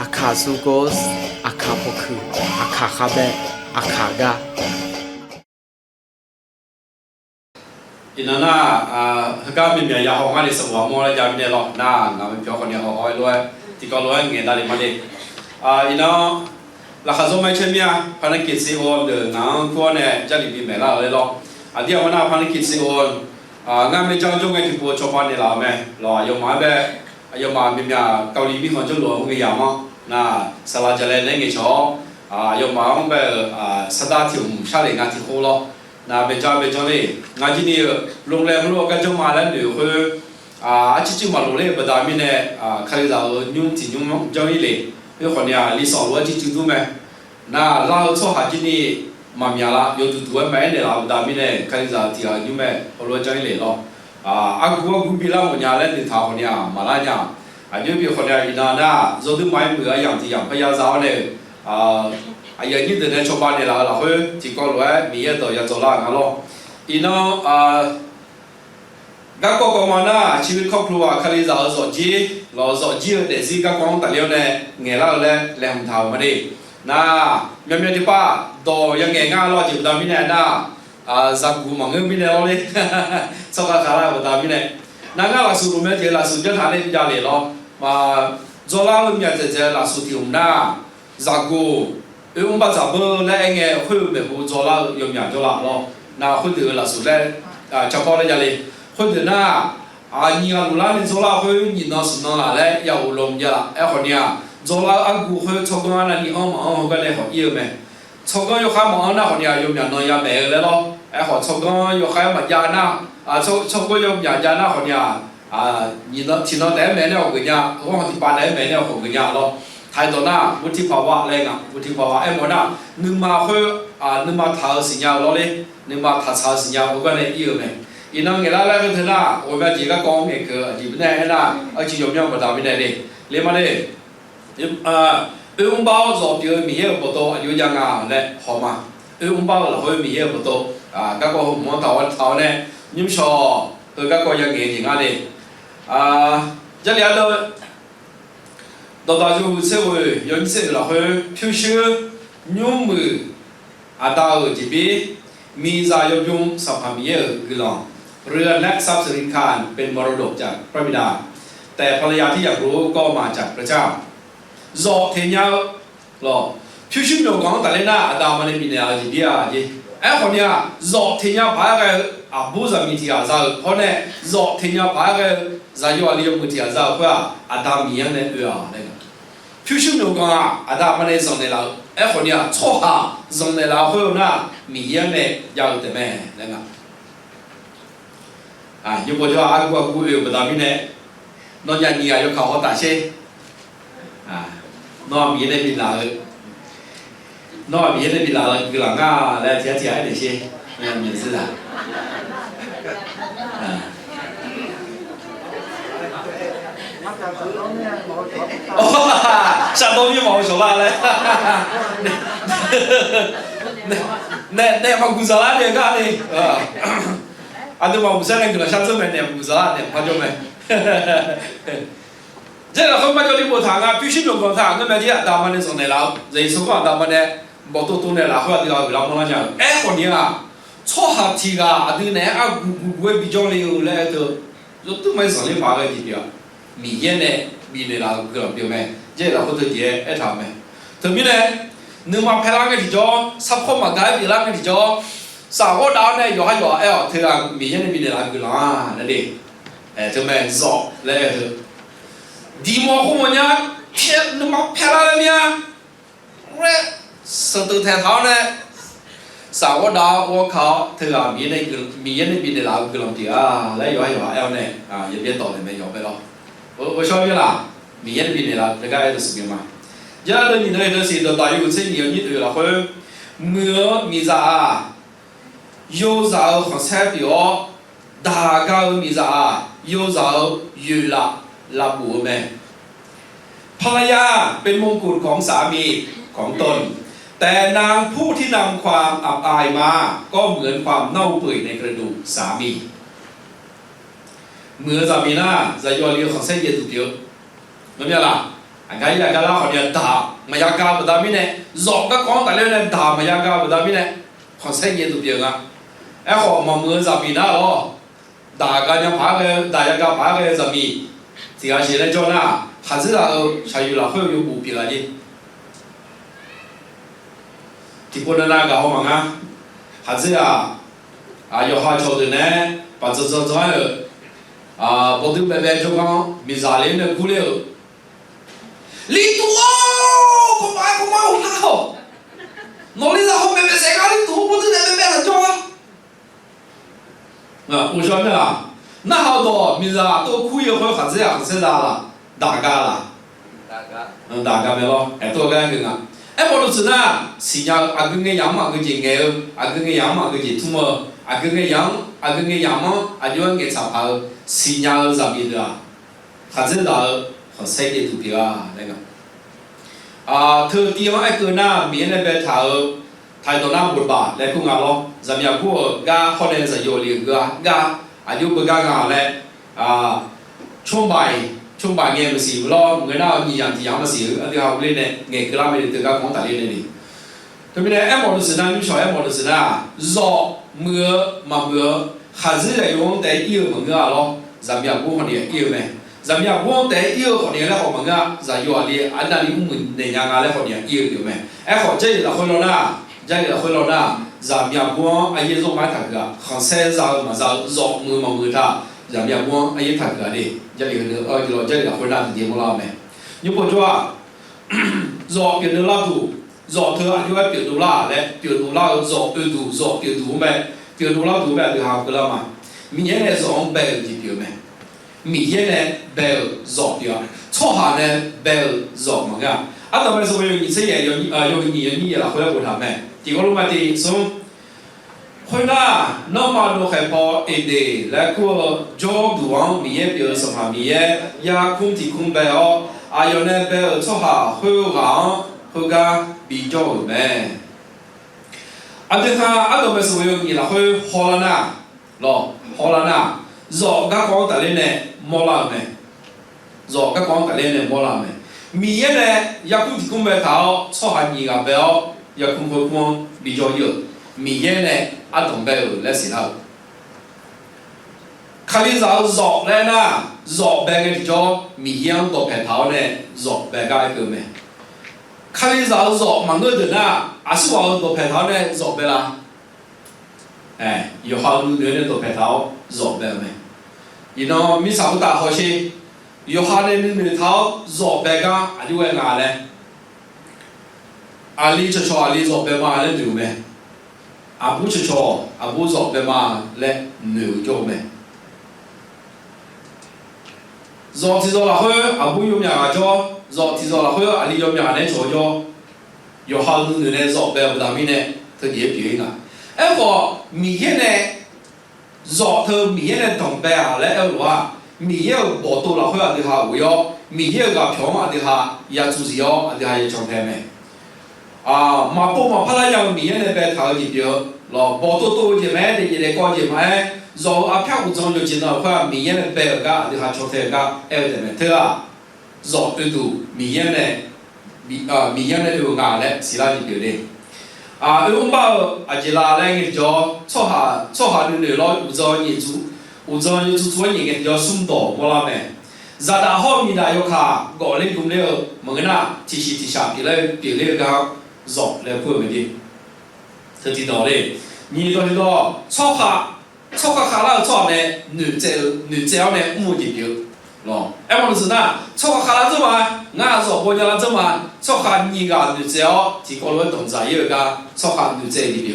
อาคาซูโกสอาคาโพคืออาคาคาเบอาคากาอินน่าก็มีเมียยาหงาดิสวามอลจามิเนลน่างามิเปียวคนนี้เอาอ้อยด้วยที่ก็ด้วยเงินได้มาเลยอินน่าหลักสูตรไม่ใช่เมียพันกิจซีโอนเดินงานตัวเนี่ยจะรีบมีแล้วเลยหรอกเดี๋ยววันน่าพันกิจซีโอนงานไม่จ้างจงไงที่ปัวชาวบ้านนี่ละแม่รอยมาแบบยมามีเมียเกาหลีมีคนจุลวงก็ยามาน่าสลาจะเล่นเงี้ยชอยมาแบบสตาร์ทที่ชาเลงานที่โคลน่าเป็นจ้าเลยงานที่นี่โรงแรมรู้กันจะมาแล้วหรือคือจริงๆมาโรงแรมประดามิเนี่ยใครจะยุ่งที่ยุ่งจังเลยเพื่อคนเนี่ยลิซ่าว่าจริงๆดูไหมน่าเราชอบหาที่นี่มามีอะไรอยู่ตัวไหมเนี่ยเราประดามิเนี่ยใครจะที่ยุ่งไหมเขารู้จังเลยหรอกูบิลาคนเนี่ยเล่นในท่าคนเนี่ยมาแล้วเนี่ยเดี๋ยวพี่คนเนี่ยอินาน่าจะดูไม่เหมือนอย่างที่อย่างพยาสาวเนี่ยอย่างนี้เดินชาวบ้านเนี่ยเราเฮ้ยที่ก็รู้ว่ามีเยอะต่อยังจะล่างั้นหรออินาก็มาน่าชีวิตครอบครัวใครจะสอนจีเราสอนจีเด็กสิก็คงแต่เลี้ยวเนี่ยเงี้ยเราเลยแรงเท้ามาดิน่ามีที่ป้าโตยังเงี้ยง่ายเราจีบดามิเนี่ยน่าสักกูมังเงินมิเนี่ยเราเลยสกัดขาเราดามิเนี่ยนั่งก็เราสู้รู้ไหมเจ้าเราสู้จะทานได้ยังไงหรอมาจะเล่าเรื่องเจ้าเราสู้ที่อุ่นน่าสักกูบ้านจับเบอร์และเงี้ยคุยแบบกูจะเล่าอย่างเงี้ยจะเล่าหรอน่าคุยถึงเราสู้ได้เฉพาะได้ยังไงคนเดียวน่ะนี่ก็รู้แล้วนี่จะเล่าคุยนี่น่าสนุกอะไรอย่าอุลมอย่าคนเนี่ยจะเล่ากูคุยชอบกันอะไรนี่เอากันเลยเขาเยอะไหมชอบกันอยู่ข้างมองน่ะคนเนี่ยยมอย่างน้อยยังไม่เลยหรอเขาชอบกันอยู่ข้างมายาน่ะชอบกันอยู่ยาน่ะคนเนี่ยนี่น่ะที่นั่นได้ไหมเนี่ยคนเนี่ยว่าที่บ้านได้ไหมเนี่ยคนเนี่ยหรอไทยตอนน่ะวุฒิภาวะอะไรเงี้ยวุฒิภาวะหมดน่ะนึกมาคุยนึกมาท้าสัญญาเราเลยนึกมาท้าสัญญาคนกันเลยเยอะไหมอินนังเงล่าแล้วก็เถอะนะ我们几个公民คือจีบได้นะจี有没有不打没得的เลยมาเลยองค์บ่าวจะเดี๋ยวมีเยอะ不多有ยังอ่ะเลย好嘛องค์บ่าวเรา会มีเยอะ不多ก็ก็มองเท่าเนี่ยยิ่งชอบก็ก็ยังเงี้ยอย่างนั้นจะเรียนเลย到大就社会有你这个会平时牛มือดาวจีบีมีใจยมสัพพมีเยอะกี่หลังเรือนและทรัพย์สินคารเป็นมรดกจากพระบิดาแต่ภรรยาที่อยากรู้ก็มาจากพระเจ้าจอเทียนยาวหรอพิชิตโยกของแต่เล่นน่ะดาวมันมีเนี่ยจีบีจีคนเนี้ยจอเทียนยาวพายกันบูซามีที่อาซาคนเนี้ยจอเทียนยาวพายกันใจยาวเลี้ยงมือที่อาซาเพื่อดาวมีอย่างนั้นเนี่ยพิชิตโยกของดาวมันส่งในเราคนเนี้ยชอบส่งในเราเพื่อน่ะมีอย่างนั้นยาวแต่แม่เนี่ยอยู่บนว่ากูอยู่บนดามิเนี่ยนอนยันนี่อยู่เขาเขาตัดเช่นอนมีได้บินลาเลยนอนมีได้บินลาเลยคือหลังก็แล้วเสียได้เช่เนี่ยมีสิล่ะ上东一毛手啦嘞，那嘛古早啦，你看你都嘛不是那个上次买那古早啦，那好久没。这个后面叫你不谈啊，必须用过谈，我们这大门的上来了，人手光大门的，毛都来了，后来老老讲，好你啊，错下题啊，对呢我比较溜来都没上来发个题表，明年呢，明年那个表没，这个后头节他们，特别呢，你嘛拍那个题叫，啥货嘛改变那个题叫。啥个打呢？要还要他那明年那个啦，那里，就买少来头。地毛红么呢？偏你妈偏哪里呢？喂，石头太烫呢。啥个打我靠，他那明年那个龙地来要呢也别倒了没要不了。我晓得啦，明年那啦，这个是什么嘛？现在你那是到大有钱你对了，会没啥。有时候和彩票，大家มี啥？有时候有ละบัวแม่ภรรยาเป็นมงกุฎของสามีของตนแต่นางผู้ที่นำความอับอายมาก็เหมือนความเน่าเปื่อยในกระดูกสามีเมื่อสามีน่าจะยอเลี้ยวของเส้นเย็นตุกเดียวนั่นเนี่ยล่ะ个也个啦好点大，没呀个不大米呢，肉个光大了呢大，没呀个不大米呢，好生意都变啊，哎好嘛么子比那咯，大个人爬个，大家个爬个什么，这个现在叫那，还是那个还有那会有不变了的，结果呢那个好嘛啊，还是啊，有好瞧的呢，把这了。不都白白就讲，没啥人的苦了。你多，恐怕我好，哪里好白白谁家里多，不是白白了叫啊？我晓得啊，那好多没啥，都苦也会啥子呀？是啥啦？大家啦？大家没咯？多个人啊。我都知道，是呀，跟个羊嘛个节爱，跟个羊嘛个节土么，跟个羊嘛，就按个差跑。新疆上面的啊，还是到和世界图标啊那个特地方一个呢，面那边太多那不吧，来讲啊咯，咱们要过噶可能是有两个噶，就不噶噶嘞崇拜眼不是咯，我那你样子样不是，而且后来呢，眼个那边这个光大连的，对不对？么就是呢，你晓么就是呢，肉么。还是在用在有门个咯，咱们要过好年有没？咱们要过在有好年来好门个，咱有啊哩，按那里我们那样啊来好年有没？好这个回来啦，咱们要过也做买他个，很晒热嘛热热么他，咱们要过也他个的，这里个这里回来是点么啦没？你不说啊，热变得拉度，热头就要变多啦嘞，变多啦热变多没？比如老多白就好个了嘛，明天呢上白就丢没，明天呢白热掉，炒下呢白热嘛个，咱们是为了这些有你了回来过他们，第二个嘛的从，回来那么多害怕一点，来过角度往明天比如什么明天呀空地空白哦，有呢白炒下后个比较没。对哈，都没是为了你了，会好了呢，咯，好了呢，热个光得嘞呢，没了没，热个光得嘞呢，没了没，明天呢，要空地空白头，炒下你个白哦，要空光比较有，明天呢，东北来洗头，看你找热来呢，热白个比较明天多白头呢，热白个一个没。看你找热嘛，我的呢，是话多拍头呢，热白啦。有好多人多拍头，热白没？然后没差不大好些，有好多人头热白个，就为啥嘞？你吃吃，你热白嘛，来牛没？不吃吃，不热白嘛，来牛叫没？热天热了后，不有命啊叫。热天热了后，你有命来做叫，有好多人来热白不当面呢，他也变个。明天呢，热头明天呢东北来话，明天报多了后的话会要，明天个票嘛的话也就是要，的话也状态没。嘛报嘛怕那样明天呢白头的票，咯报多就买的，也来高就买，热票务中就见到话，明天呢白个的话状态个的没对啊。热对度，明天呢，明天呢就硬嘞，是哪一条嘞？我把就拿来个叫炒下的牛肉，有朝你做人个叫松刀，我那没。热大好面的要看，我嘞用了门呐，提下别个热来过没的，这知道嘞。你到炒下了炒呢，牛仔呢5的标。咯，我就是呐，炒下来怎么？俺说我叫他怎么？炒下你个就只要提高了动作，有个炒下就这里标。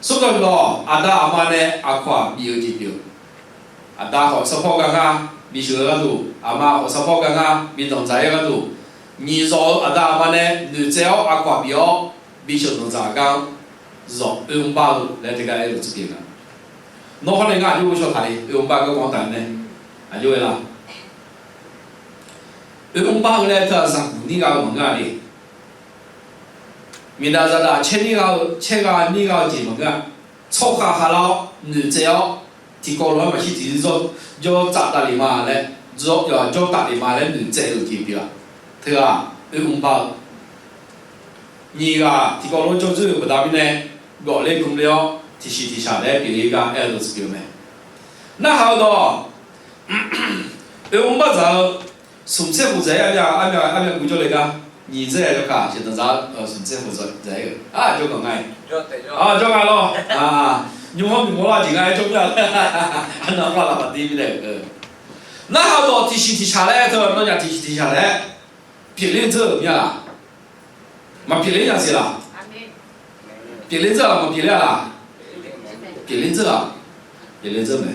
说到咯，阿妈呢，阿夸没有的标。大学support刚刚，没学个多，阿妈学support刚刚，没动作个多。你说阿妈呢，就只要阿夸标，没学动作刚，说用把路来这个路这边个。那可能俺就不晓得哩，用把个光单呢，俺就会啦。用把个来他上你个门啊哩，明达说的切你个节目个，炒下了，你只要提高了嘛是提说，就砸大里嘛嘞，就打里嘛嘞，你这有提标，对啊，把你个提高了交税不大米呢，我来供了，提下来别一个爱都是表妹。那好多，把这送车负责按照工作来个，你这就看，现在送车负责这个啊，就讲爱，啊，就爱咯啊，你我那几个爱中了，按照话那么低的那好多提下来头，人家提下来，别人走咩啦？嘛别人家谁啦？别人走了嘛别人啦？别人走啊？别人走没？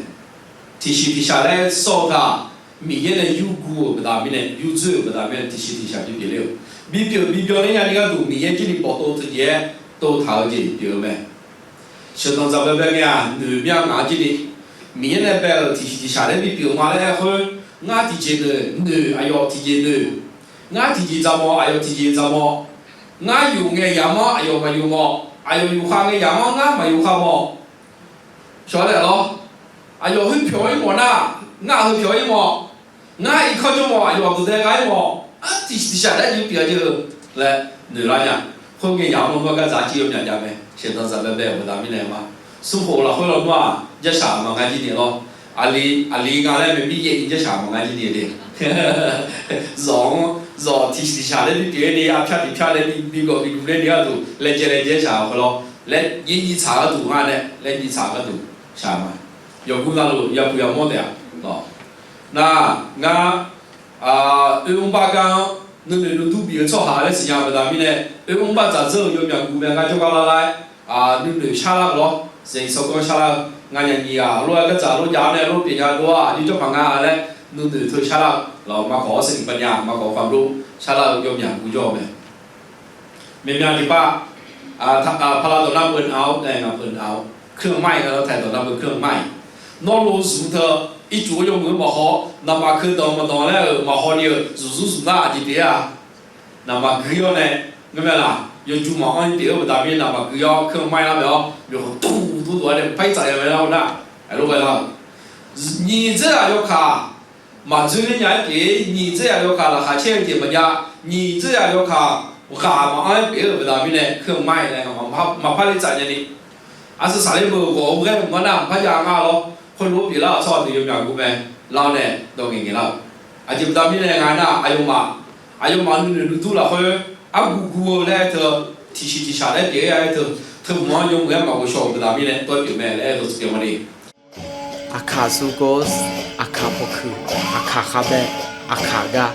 提下来少他。明年的有股不大，明年有走不大，明年提下就别了。比表人家那个都明年今年报道之前都讨论表没？相当咱们那个啊，南边俺这里明年那边提下来比表嘛来好，俺提前南，哎呦提前南，俺提前怎么，哎呦提前怎么，俺有眼羊毛，哎呦没有毛，哎呦有花眼羊毛，俺没有花毛，晓得咯？哎呦很漂亮么呐，俺很漂亮么？俺一看就毛，哎呦都在爱毛，啊提下来就别就来南了呢，后面羊毛个咋几有人家没？现在咱们买不大米来嘛，生活了后来嘛，这啥嘛俺今年咯，阿里俺来没毕业，这啥嘛俺今年的，让提下来的别的啊，漂亮的比个的啊都来接啥好咯，来你查个图案呢，来你查个图啥嘛，要不然路要不要么的呀，哦。那俺把讲，恁都别做下的时间不大米呢，俺把咋走有面古面俺就讲来恁下来咯，人手工下来，俺人你啊，路个咋路家呢路别家路啊，你就帮俺嘞，恁头下来，老嘛搞生不呀，嘛搞房路，下来有面古叫没？面面你把พลาตัวน้ำเปิลเอาแต่งเปิลเอาเครื่องไม้ก็ถ่ายตัวน้ำเป็นเครื่องไม้นอกรูสูเธออีจูยงมือมาหอนำมาคือตอนมาตอนแล้วมาหอเดียวสูหน้าจีเดียนำมาคือยเนี่ยงั้นไหมล่ะยงจูมาหอนเดียวแต่ไม่นำมาคือยเครื่องไม้แล้วเดี๋ยวอยู่ตู้ตัวเนี่ยไปจ่ายไปแล้วนะไอ้ลูกไปแล้ว你这样要卡嘛这个人给你这样要卡了还欠点么呀你这样要卡我卡嘛按别的不大米呢เครื่องไม้เนี่ยมาพัดจ่ายเนี่ยอาศัยสายมือ我不我那พัดยางอ่ะ咯คนรู้ปีละสอนตัวยังอย่างกูไหมเราเนี่ยต้องเก่งๆแล้วอาจจะตอนนี้เนี่ยงานน่ะอายุมาหนึ่งตัวละคนอากูเนี่ยเธอที่ชาได้เดี๋ยวเธอมองยังเหมือนมากูชอบตอนนี้เนี่ยตัวเปลี่ยนแม่แล้วตัวเปลี่ยนมาดิอาคาซูโกสอาคาพคืออาคาคาเบอาคากา